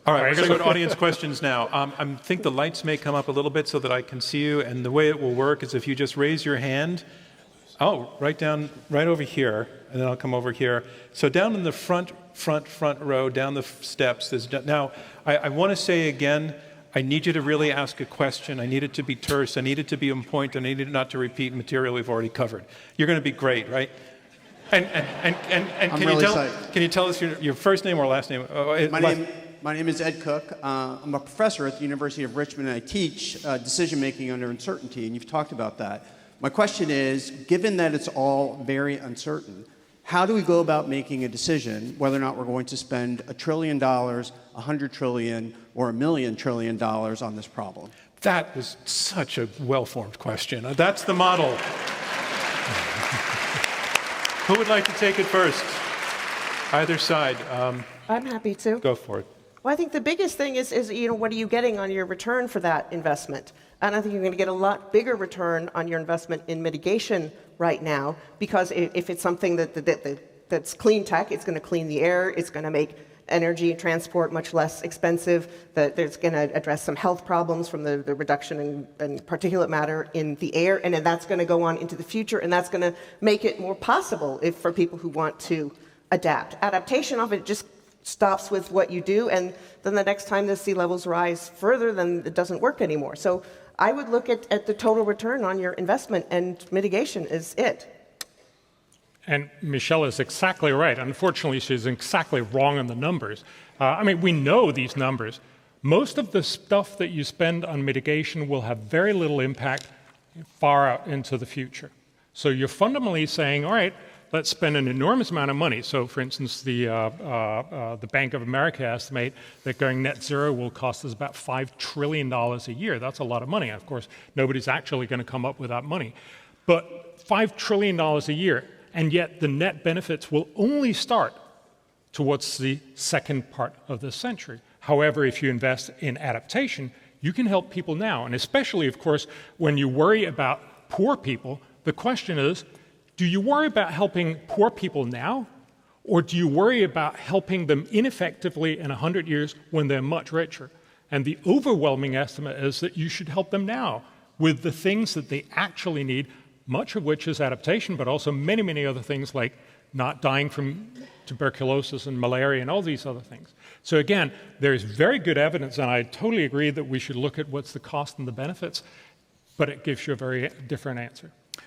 All right, we're going to go to audience questions now. I think the lights may come up a little bit so that I can see you, and the way it will work is if you just raise your hand. Oh, right over here, and then I'll come over here. So down in the front row, down the steps. Now, I want to say again, I need you to really ask a question. I need it to be terse. I need it to be on point. I need it not to repeat material we've already covered. You're going to be great, right? And can you tell us your first name or last name? My name is Ed Cook. I'm a professor at the University of Richmond, and I teach decision-making under uncertainty, and you've talked about that. My question is, given that it's all very uncertain, how do we go about making a decision whether or not we're going to spend $1 trillion, $100 trillion, or $1 million trillion on this problem? That was such a well-formed question. That's the model. Who would like to take it first? Either side. I'm happy to. Go for it. Well, I think the biggest thing is what are you getting on your return for that investment? And I think you're going to get a lot bigger return on your investment in mitigation right now, because if it's something that's clean tech, it's going to clean the air, it's going to make energy transport much less expensive, that it's going to address some health problems from the reduction in particulate matter in the air, and then that's going to go on into the future, and that's going to make it more possible for people who want to adapt. Adaptation of it just stops with what you do, and then the next time the sea levels rise further, then it doesn't work anymore. So I would look at the total return on your investment, and mitigation is it. And Michele is exactly right. Unfortunately, she's exactly wrong on the numbers. We know these numbers. Most of the stuff that you spend on mitigation will have very little impact far out into the future. So you're fundamentally saying, all right, let's spend an enormous amount of money. So, for instance, the Bank of America estimate that going net zero will cost us about $5 trillion a year. That's a lot of money. Of course, nobody's actually going to come up with that money. But $5 trillion a year, and yet the net benefits will only start towards the second part of this century. However, if you invest in adaptation, you can help people now. And especially, of course, when you worry about poor people, the question is, do you worry about helping poor people now, or do you worry about helping them ineffectively in 100 years when they're much richer? And the overwhelming estimate is that you should help them now with the things that they actually need, much of which is adaptation, but also many, many other things like not dying from tuberculosis and malaria and all these other things. So again, there's very good evidence, and I totally agree that we should look at what's the cost and the benefits, but it gives you a very different answer.